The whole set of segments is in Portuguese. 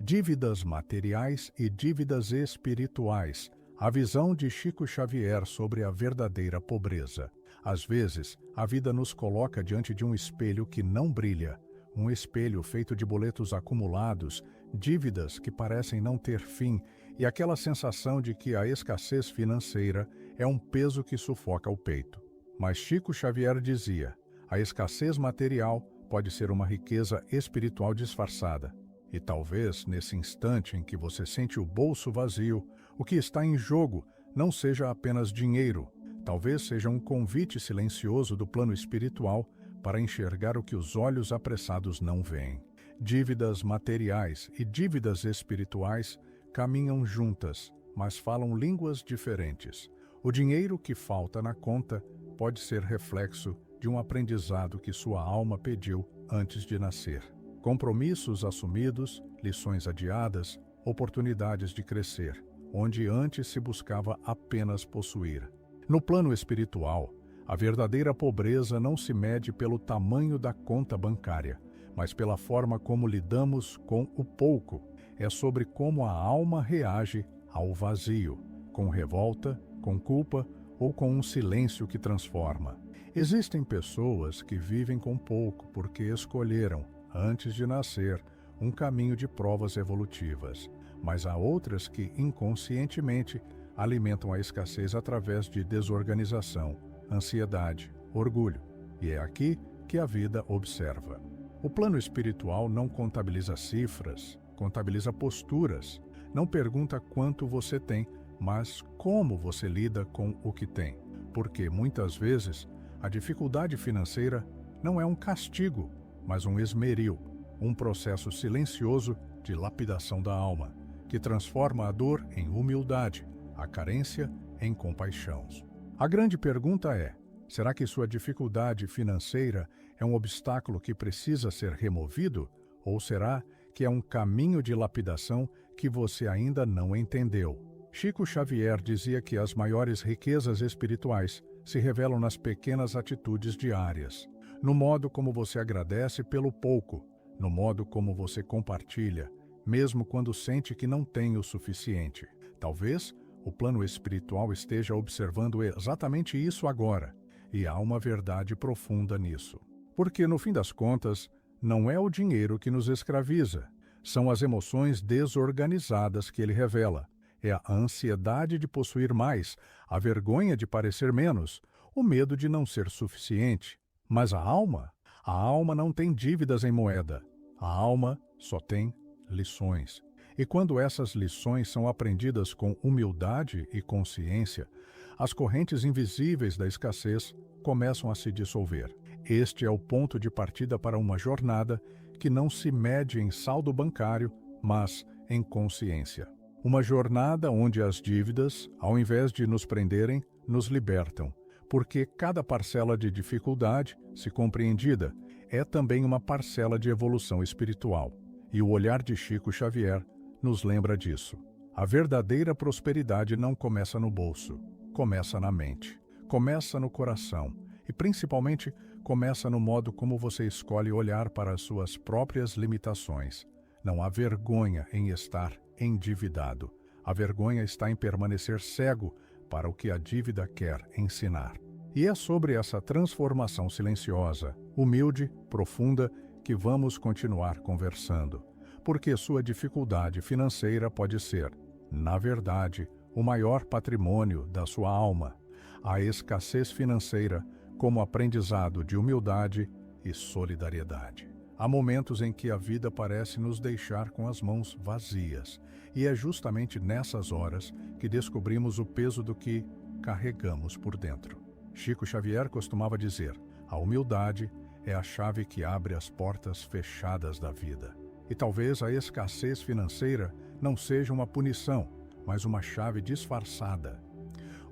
Dívidas materiais e dívidas espirituais. A visão de Chico Xavier sobre a verdadeira pobreza. Às vezes, a vida nos coloca diante de um espelho que não brilha, um espelho feito de boletos acumulados, dívidas que parecem não ter fim e aquela sensação de que a escassez financeira é um peso que sufoca o peito. Mas Chico Xavier dizia: a escassez material pode ser uma riqueza espiritual disfarçada. E talvez, nesse instante em que você sente o bolso vazio, o que está em jogo não seja apenas dinheiro. Talvez seja um convite silencioso do plano espiritual para enxergar o que os olhos apressados não veem. Dívidas materiais e dívidas espirituais caminham juntas, mas falam línguas diferentes. O dinheiro que falta na conta pode ser reflexo de um aprendizado que sua alma pediu antes de nascer. Compromissos assumidos, lições adiadas, oportunidades de crescer, onde antes se buscava apenas possuir. No plano espiritual, a verdadeira pobreza não se mede pelo tamanho da conta bancária, mas pela forma como lidamos com o pouco. É sobre como a alma reage ao vazio, com revolta, com culpa ou com um silêncio que transforma. Existem pessoas que vivem com pouco porque escolheram, antes de nascer, um caminho de provas evolutivas, mas há outras que, inconscientemente, alimentam a escassez através de desorganização, ansiedade, orgulho. E é aqui que a vida observa. O plano espiritual não contabiliza cifras, contabiliza posturas. Não pergunta quanto você tem, mas como você lida com o que tem. Porque, muitas vezes, a dificuldade financeira não é um castigo, mas um esmeril, um processo silencioso de lapidação da alma, que transforma a dor em humildade, a carência em compaixão. A grande pergunta é: será que sua dificuldade financeira é um obstáculo que precisa ser removido? Ou será que é um caminho de lapidação que você ainda não entendeu? Chico Xavier dizia que as maiores riquezas espirituais se revelam nas pequenas atitudes diárias, no modo como você agradece pelo pouco, no modo como você compartilha, mesmo quando sente que não tem o suficiente. Talvez o plano espiritual esteja observando exatamente isso agora, e há uma verdade profunda nisso. Porque, no fim das contas, não é o dinheiro que nos escraviza, são as emoções desorganizadas que ele revela. É a ansiedade de possuir mais, a vergonha de parecer menos, o medo de não ser suficiente. Mas a alma não tem dívidas em moeda. A alma só tem lições. E quando essas lições são aprendidas com humildade e consciência, as correntes invisíveis da escassez começam a se dissolver. Este é o ponto de partida para uma jornada que não se mede em saldo bancário, mas em consciência. Uma jornada onde as dívidas, ao invés de nos prenderem, nos libertam, porque cada parcela de dificuldade, se compreendida, é também uma parcela de evolução espiritual. E o olhar de Chico Xavier nos lembra disso. A verdadeira prosperidade não começa no bolso, começa na mente, começa no coração e, principalmente, começa no modo como você escolhe olhar para as suas próprias limitações. Não há vergonha em estar endividado. A vergonha está em permanecer cego para o que a dívida quer ensinar. E é sobre essa transformação silenciosa, humilde, profunda, que vamos continuar conversando. Porque sua dificuldade financeira pode ser, na verdade, o maior patrimônio da sua alma. A escassez financeira como aprendizado de humildade e solidariedade. Há momentos em que a vida parece nos deixar com as mãos vazias, e é justamente nessas horas que descobrimos o peso do que carregamos por dentro. Chico Xavier costumava dizer: a humildade é a chave que abre as portas fechadas da vida. E talvez a escassez financeira não seja uma punição, mas uma chave disfarçada.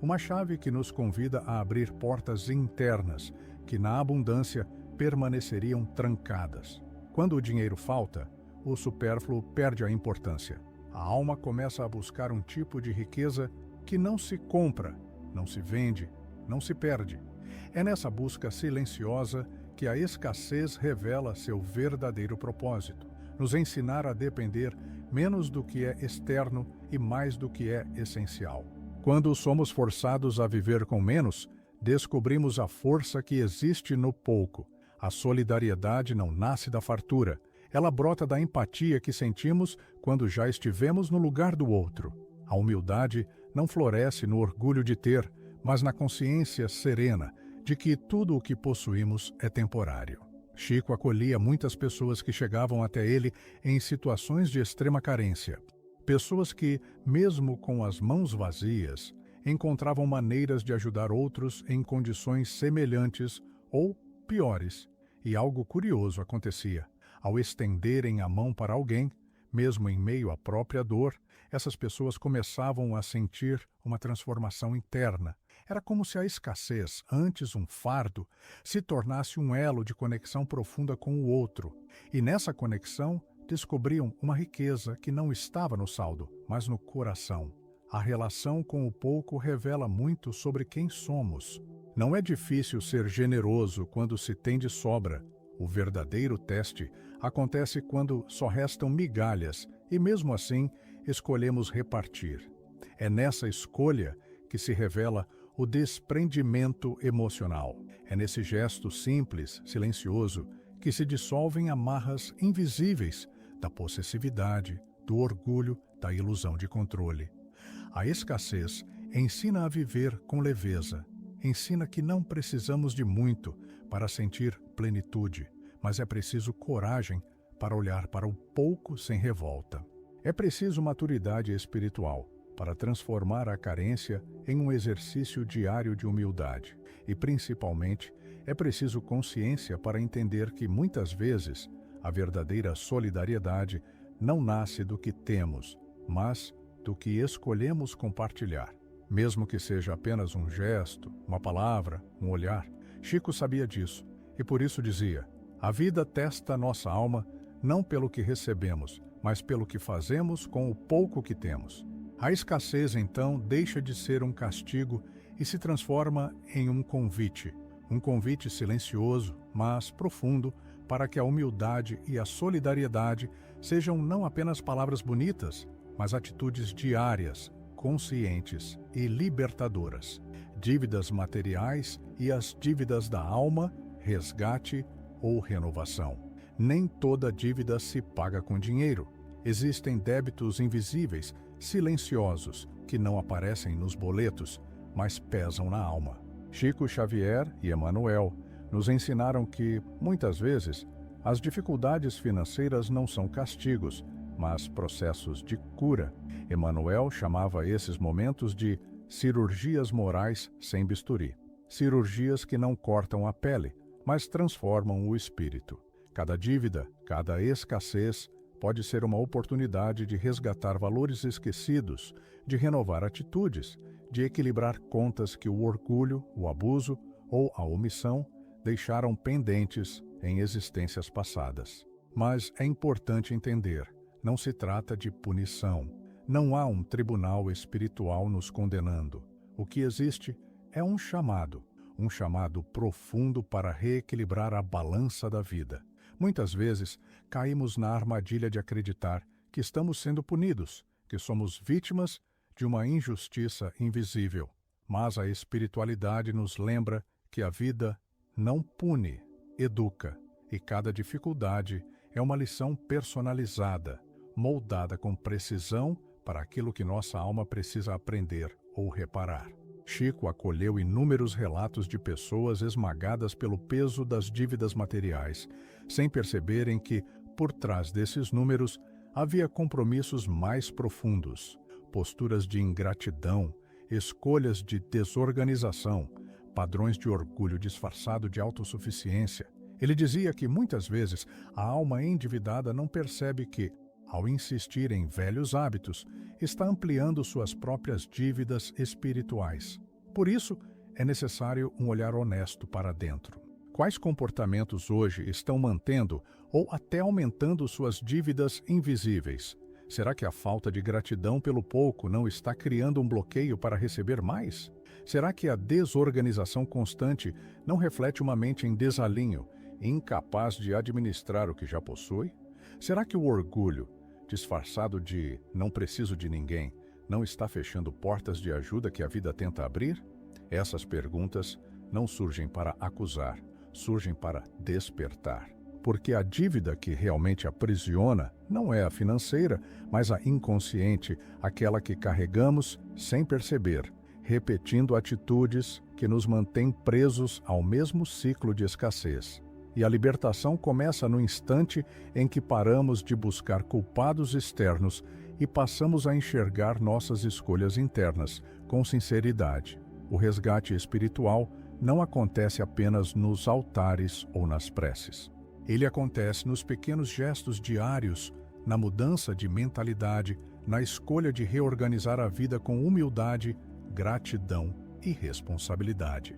Uma chave que nos convida a abrir portas internas que, na abundância, permaneceriam trancadas. Quando o dinheiro falta, o supérfluo perde a importância. A alma começa a buscar um tipo de riqueza que não se compra, não se vende, não se perde. É nessa busca silenciosa que a escassez revela seu verdadeiro propósito, nos ensinar a depender menos do que é externo e mais do que é essencial. Quando somos forçados a viver com menos, descobrimos a força que existe no pouco. A solidariedade não nasce da fartura, ela brota da empatia que sentimos quando já estivemos no lugar do outro. A humildade não floresce no orgulho de ter, mas na consciência serena de que tudo o que possuímos é temporário. Chico acolhia muitas pessoas que chegavam até ele em situações de extrema carência. Pessoas que, mesmo com as mãos vazias, encontravam maneiras de ajudar outros em condições semelhantes ou piores. E algo curioso acontecia. Ao estenderem a mão para alguém, mesmo em meio à própria dor, essas pessoas começavam a sentir uma transformação interna. Era como se a escassez, antes um fardo, se tornasse um elo de conexão profunda com o outro. E nessa conexão, descobriam uma riqueza que não estava no saldo, mas no coração. A relação com o pouco revela muito sobre quem somos. Não é difícil ser generoso quando se tem de sobra. O verdadeiro teste acontece quando só restam migalhas e, mesmo assim, escolhemos repartir. É nessa escolha que se revela o desprendimento emocional. É nesse gesto simples, silencioso, que se dissolvem amarras invisíveis da possessividade, do orgulho, da ilusão de controle. A escassez ensina a viver com leveza. Ensina que não precisamos de muito para sentir plenitude, mas é preciso coragem para olhar para o pouco sem revolta. É preciso maturidade espiritual para transformar a carência em um exercício diário de humildade. E, principalmente, é preciso consciência para entender que, muitas vezes, a verdadeira solidariedade não nasce do que temos, mas do que escolhemos compartilhar. Mesmo que seja apenas um gesto, uma palavra, um olhar, Chico sabia disso e por isso dizia: a vida testa nossa alma não pelo que recebemos, mas pelo que fazemos com o pouco que temos. A escassez, então, deixa de ser um castigo e se transforma em um convite silencioso, mas profundo, para que a humildade e a solidariedade sejam não apenas palavras bonitas, mas atitudes diárias, conscientes e libertadoras. Dívidas materiais e as dívidas da alma, resgate ou renovação. Nem toda dívida se paga com dinheiro. Existem débitos invisíveis, silenciosos, que não aparecem nos boletos, mas pesam na alma. Chico Xavier e Emmanuel nos ensinaram que, muitas vezes, as dificuldades financeiras não são castigos, mas processos de cura. Emmanuel chamava esses momentos de cirurgias morais sem bisturi. Cirurgias que não cortam a pele, mas transformam o espírito. Cada dívida, cada escassez pode ser uma oportunidade de resgatar valores esquecidos, de renovar atitudes, de equilibrar contas que o orgulho, o abuso ou a omissão deixaram pendentes em existências passadas. Mas é importante entender, não se trata de punição. Não há um tribunal espiritual nos condenando. O que existe é um chamado profundo para reequilibrar a balança da vida. Muitas vezes, caímos na armadilha de acreditar que estamos sendo punidos, que somos vítimas de uma injustiça invisível. Mas a espiritualidade nos lembra que a vida não pune, educa, e cada dificuldade é uma lição personalizada, moldada com precisão para aquilo que nossa alma precisa aprender ou reparar. Chico acolheu inúmeros relatos de pessoas esmagadas pelo peso das dívidas materiais, sem perceberem que, por trás desses números, havia compromissos mais profundos, posturas de ingratidão, escolhas de desorganização, padrões de orgulho disfarçado de autossuficiência. Ele dizia que, muitas vezes, a alma endividada não percebe que, ao insistir em velhos hábitos, está ampliando suas próprias dívidas espirituais. Por isso, é necessário um olhar honesto para dentro. Quais comportamentos hoje estão mantendo ou até aumentando suas dívidas invisíveis? Será que a falta de gratidão pelo pouco não está criando um bloqueio para receber mais? Será que a desorganização constante não reflete uma mente em desalinho incapaz de administrar o que já possui? Será que o orgulho, disfarçado de não preciso de ninguém, não está fechando portas de ajuda que a vida tenta abrir? Essas perguntas não surgem para acusar, surgem para despertar. Porque a dívida que realmente aprisiona não é a financeira, mas a inconsciente, aquela que carregamos sem perceber, repetindo atitudes que nos mantêm presos ao mesmo ciclo de escassez. E a libertação começa no instante em que paramos de buscar culpados externos e passamos a enxergar nossas escolhas internas com sinceridade. O resgate espiritual não acontece apenas nos altares ou nas preces. Ele acontece nos pequenos gestos diários, na mudança de mentalidade, na escolha de reorganizar a vida com humildade, gratidão e responsabilidade.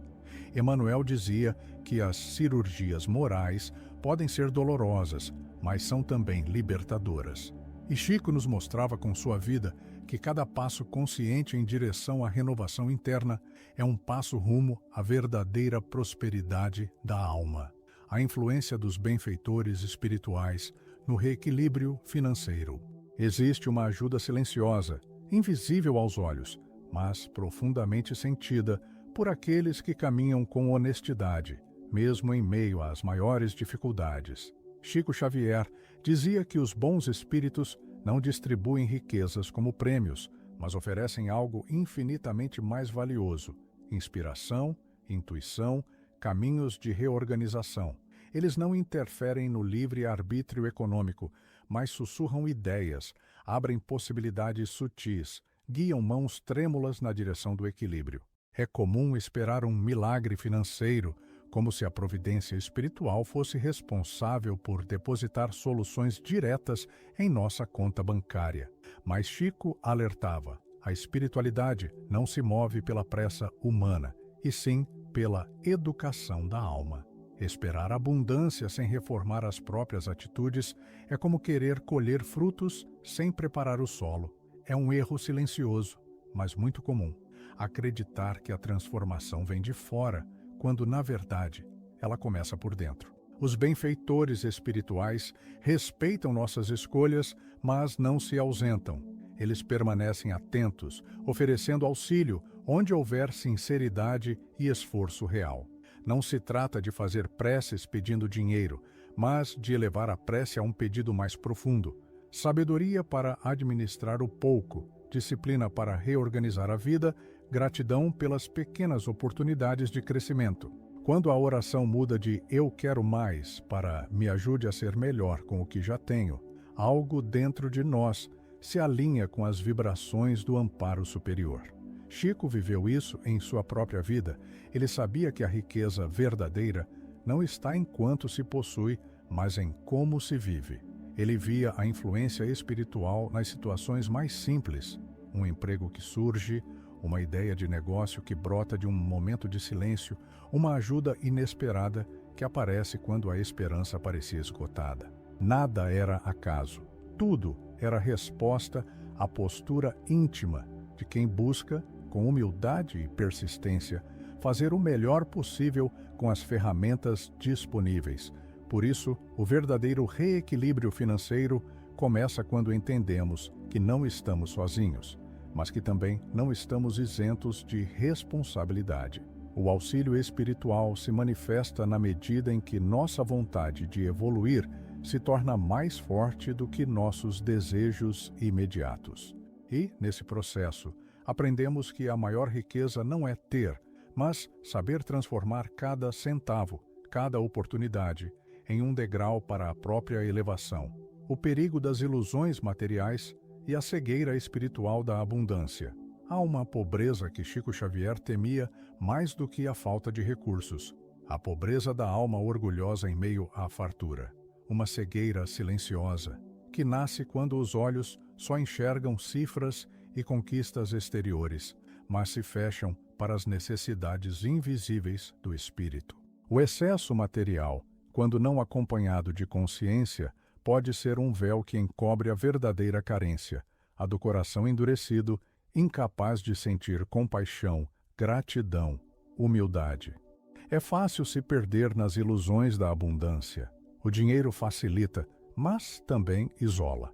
Emmanuel dizia que as cirurgias morais podem ser dolorosas, mas são também libertadoras. E Chico nos mostrava com sua vida que cada passo consciente em direção à renovação interna é um passo rumo à verdadeira prosperidade da alma. A influência dos benfeitores espirituais no reequilíbrio financeiro. Existe uma ajuda silenciosa, invisível aos olhos, mas profundamente sentida por aqueles que caminham com honestidade, mesmo em meio às maiores dificuldades. Chico Xavier dizia que os bons espíritos não distribuem riquezas como prêmios, mas oferecem algo infinitamente mais valioso: inspiração, intuição, caminhos de reorganização. Eles não interferem no livre-arbítrio econômico, mas sussurram ideias, abrem possibilidades sutis, guiam mãos trêmulas na direção do equilíbrio. É comum esperar um milagre financeiro, como se a providência espiritual fosse responsável por depositar soluções diretas em nossa conta bancária. Mas Chico alertava: a espiritualidade não se move pela pressa humana, e sim pela educação da alma. Esperar abundância sem reformar as próprias atitudes é como querer colher frutos sem preparar o solo. É um erro silencioso, mas muito comum. Acreditar que a transformação vem de fora, quando, na verdade, ela começa por dentro. Os benfeitores espirituais respeitam nossas escolhas, mas não se ausentam. Eles permanecem atentos, oferecendo auxílio onde houver sinceridade e esforço real. Não se trata de fazer preces pedindo dinheiro, mas de elevar a prece a um pedido mais profundo. Sabedoria para administrar o pouco, disciplina para reorganizar a vida, gratidão pelas pequenas oportunidades de crescimento. Quando a oração muda de "eu quero mais" para "me ajude a ser melhor com o que já tenho", algo dentro de nós se alinha com as vibrações do amparo superior. Chico viveu isso em sua própria vida. Ele sabia que a riqueza verdadeira não está em quanto se possui, mas em como se vive. Ele via a influência espiritual nas situações mais simples: um emprego que surge, uma ideia de negócio que brota de um momento de silêncio, uma ajuda inesperada que aparece quando a esperança parecia esgotada. Nada era acaso. Tudo era resposta à postura íntima de quem busca, com humildade e persistência, fazer o melhor possível com as ferramentas disponíveis. Por isso, o verdadeiro reequilíbrio financeiro começa quando entendemos que não estamos sozinhos, mas que também não estamos isentos de responsabilidade. O auxílio espiritual se manifesta na medida em que nossa vontade de evoluir se torna mais forte do que nossos desejos imediatos. E, nesse processo, aprendemos que a maior riqueza não é ter, mas saber transformar cada centavo, cada oportunidade, em um degrau para a própria elevação. O perigo das ilusões materiais e a cegueira espiritual da abundância. Há uma pobreza que Chico Xavier temia mais do que a falta de recursos: a pobreza da alma orgulhosa em meio à fartura. Uma cegueira silenciosa, que nasce quando os olhos só enxergam cifras e conquistas exteriores, mas se fecham para as necessidades invisíveis do espírito. O excesso material, quando não acompanhado de consciência, pode ser um véu que encobre a verdadeira carência, a do coração endurecido, incapaz de sentir compaixão, gratidão, humildade. É fácil se perder nas ilusões da abundância. O dinheiro facilita, mas também isola.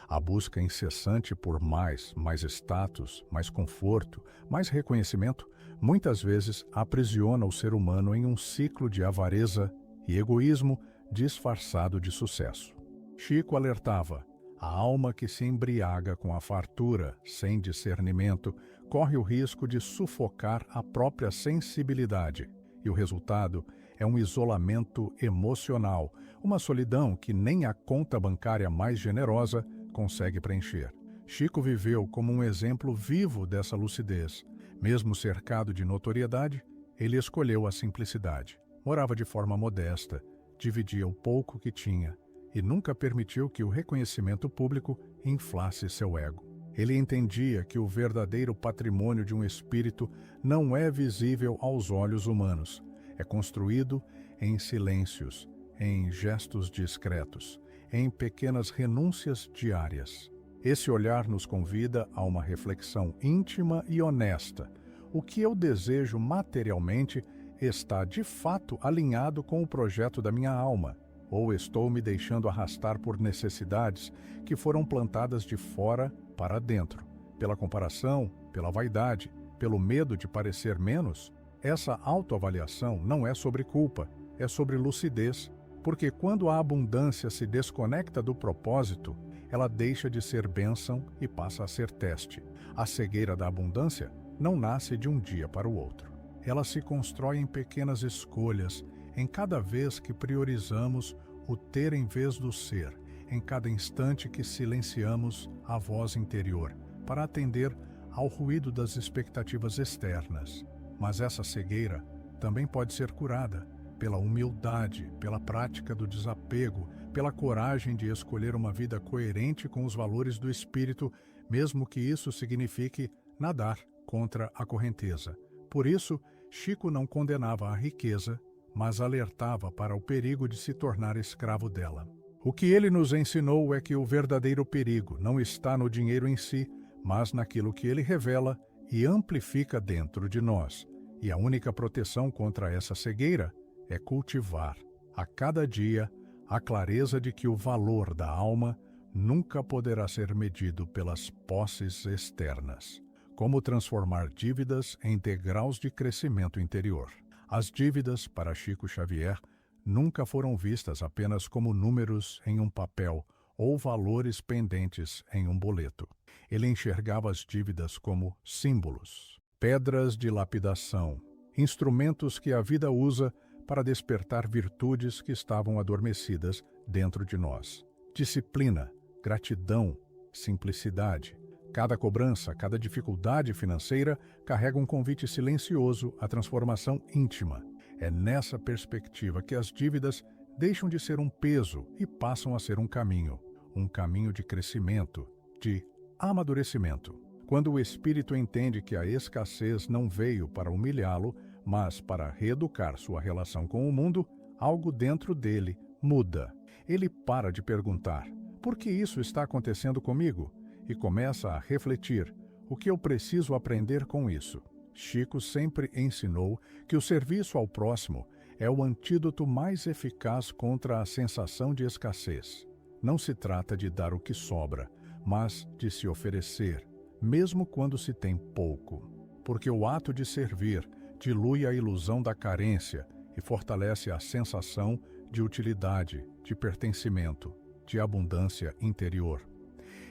A busca incessante por mais status, mais conforto, mais reconhecimento, muitas vezes aprisiona o ser humano em um ciclo de avareza e egoísmo disfarçado de sucesso. Chico alertava: a alma que se embriaga com a fartura, sem discernimento, corre o risco de sufocar a própria sensibilidade, e o resultado é um isolamento emocional, uma solidão que nem a conta bancária mais generosa consegue preencher. Chico viveu como um exemplo vivo dessa lucidez. Mesmo cercado de notoriedade, ele escolheu a simplicidade. Morava de forma modesta, dividia o pouco que tinha e nunca permitiu que o reconhecimento público inflasse seu ego. Ele entendia que o verdadeiro patrimônio de um espírito não é visível aos olhos humanos. É construído em silêncios, em gestos discretos, em pequenas renúncias diárias. Esse olhar nos convida a uma reflexão íntima e honesta. O que eu desejo materialmente está de fato alinhado com o projeto da minha alma? Ou estou me deixando arrastar por necessidades que foram plantadas de fora para dentro, pela comparação, pela vaidade, pelo medo de parecer menos? Essa autoavaliação não é sobre culpa, é sobre lucidez, porque quando a abundância se desconecta do propósito, ela deixa de ser bênção e passa a ser teste. A cegueira da abundância não nasce de um dia para o outro. Ela se constrói em pequenas escolhas, em cada vez que priorizamos o ter em vez do ser, em cada instante que silenciamos a voz interior, para atender ao ruído das expectativas externas. Mas essa cegueira também pode ser curada pela humildade, pela prática do desapego, pela coragem de escolher uma vida coerente com os valores do espírito, mesmo que isso signifique nadar contra a correnteza. Por isso, Chico não condenava a riqueza, mas alertava para o perigo de se tornar escravo dela. O que ele nos ensinou é que o verdadeiro perigo não está no dinheiro em si, mas naquilo que ele revela e amplifica dentro de nós. E a única proteção contra essa cegueira é cultivar, a cada dia, a clareza de que o valor da alma nunca poderá ser medido pelas posses externas. Como transformar dívidas em degraus de crescimento interior. As dívidas, para Chico Xavier, nunca foram vistas apenas como números em um papel ou valores pendentes em um boleto. Ele enxergava as dívidas como símbolos, pedras de lapidação, instrumentos que a vida usa para despertar virtudes que estavam adormecidas dentro de nós. Disciplina, gratidão, simplicidade. Cada cobrança, cada dificuldade financeira carrega um convite silencioso à transformação íntima. É nessa perspectiva que as dívidas deixam de ser um peso e passam a ser um caminho de crescimento, de amadurecimento. Quando o espírito entende que a escassez não veio para humilhá-lo, mas para reeducar sua relação com o mundo, algo dentro dele muda. Ele para de perguntar: por que isso está acontecendo comigo? E começa a refletir: o que eu preciso aprender com isso? Chico sempre ensinou que o serviço ao próximo é o antídoto mais eficaz contra a sensação de escassez. Não se trata de dar o que sobra, mas de se oferecer, mesmo quando se tem pouco. Porque o ato de servir dilui a ilusão da carência e fortalece a sensação de utilidade, de pertencimento, de abundância interior.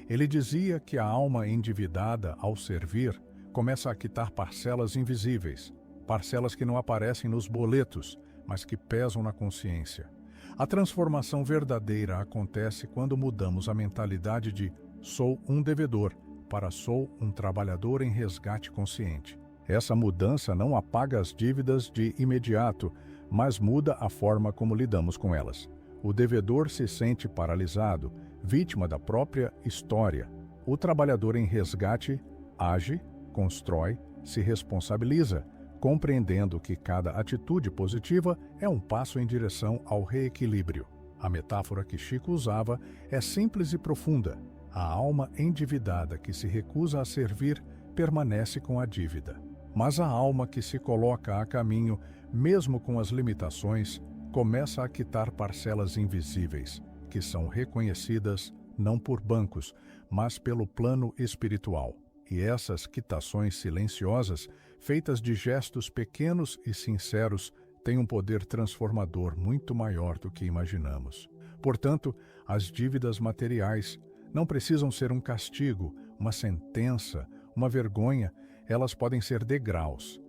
Ele dizia que a alma endividada, ao servir, começa a quitar parcelas invisíveis, parcelas que não aparecem nos boletos, mas que pesam na consciência. A transformação verdadeira acontece quando mudamos a mentalidade de sou um devedor para sou um trabalhador em resgate consciente. Essa mudança não apaga as dívidas de imediato, mas muda a forma como lidamos com elas. O devedor se sente paralisado, vítima da própria história. O trabalhador em resgate age, constrói, se responsabiliza, compreendendo que cada atitude positiva é um passo em direção ao reequilíbrio. A metáfora que Chico usava é simples e profunda. A alma endividada que se recusa a servir permanece com a dívida. Mas a alma que se coloca a caminho mesmo com as limitações, começa a quitar parcelas invisíveis, que são reconhecidas não por bancos, mas pelo plano espiritual. E essas quitações silenciosas, feitas de gestos pequenos e sinceros, têm um poder transformador muito maior do que imaginamos. Portanto, as dívidas materiais não precisam ser um castigo, uma sentença, uma vergonha. Elas podem ser degraus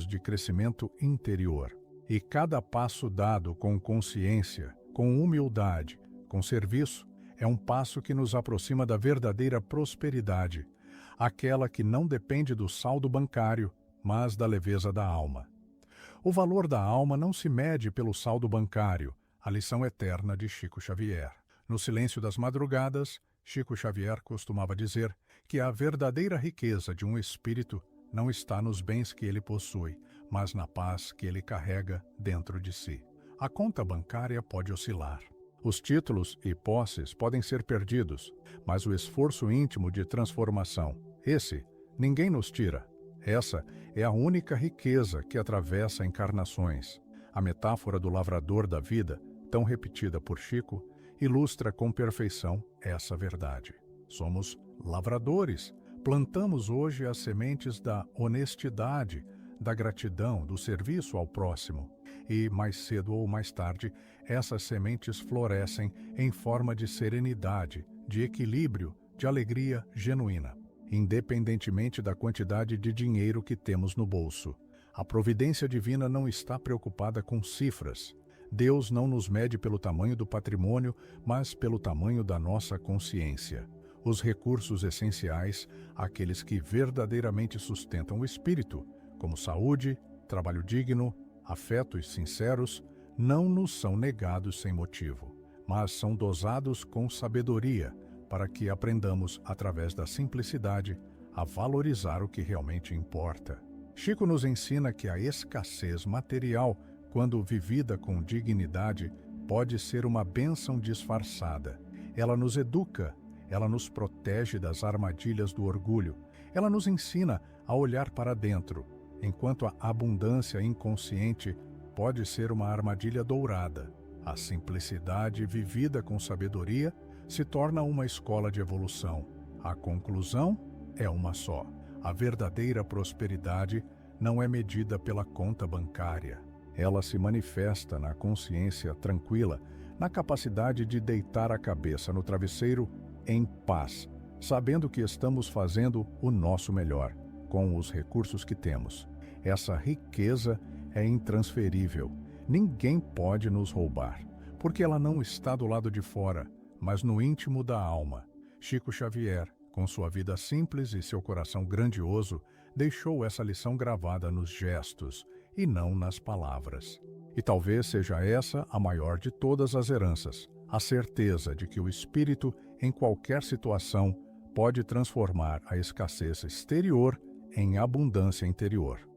de crescimento interior. E cada passo dado com consciência, com humildade, com serviço, é um passo que nos aproxima da verdadeira prosperidade, aquela que não depende do saldo bancário, mas da leveza da alma. O valor da alma não se mede pelo saldo bancário, a lição eterna de Chico Xavier. No silêncio das madrugadas, Chico Xavier costumava dizer que a verdadeira riqueza de um espírito não está nos bens que ele possui, mas na paz que ele carrega dentro de si. A conta bancária pode oscilar. Os títulos e posses podem ser perdidos, mas o esforço íntimo de transformação, esse, ninguém nos tira. Essa é a única riqueza que atravessa encarnações. A metáfora do lavrador da vida, tão repetida por Chico, ilustra com perfeição essa verdade. Somos lavradores. Plantamos hoje as sementes da honestidade, da gratidão, do serviço ao próximo. E, mais cedo ou mais tarde, essas sementes florescem em forma de serenidade, de equilíbrio, de alegria genuína, independentemente da quantidade de dinheiro que temos no bolso. A providência divina não está preocupada com cifras. Deus não nos mede pelo tamanho do patrimônio, mas pelo tamanho da nossa consciência. Os recursos essenciais, aqueles que verdadeiramente sustentam o espírito, como saúde, trabalho digno, afetos sinceros, não nos são negados sem motivo, mas são dosados com sabedoria, para que aprendamos, através da simplicidade, a valorizar o que realmente importa. Chico nos ensina que a escassez material, quando vivida com dignidade, pode ser uma bênção disfarçada. Ela nos educa, ela nos protege das armadilhas do orgulho, ela nos ensina a olhar para dentro, enquanto a abundância inconsciente pode ser uma armadilha dourada. A simplicidade vivida com sabedoria se torna uma escola de evolução. A conclusão é uma só. A verdadeira prosperidade não é medida pela conta bancária. Ela se manifesta na consciência tranquila, na capacidade de deitar a cabeça no travesseiro em paz, sabendo que estamos fazendo o nosso melhor, com os recursos que temos. Essa riqueza é intransferível. Ninguém pode nos roubar, porque ela não está do lado de fora, mas no íntimo da alma. Chico Xavier, com sua vida simples e seu coração grandioso, deixou essa lição gravada nos gestos e não nas palavras. E talvez seja essa a maior de todas as heranças, a certeza de que o espírito, em qualquer situação, pode transformar a escassez exterior em abundância interior.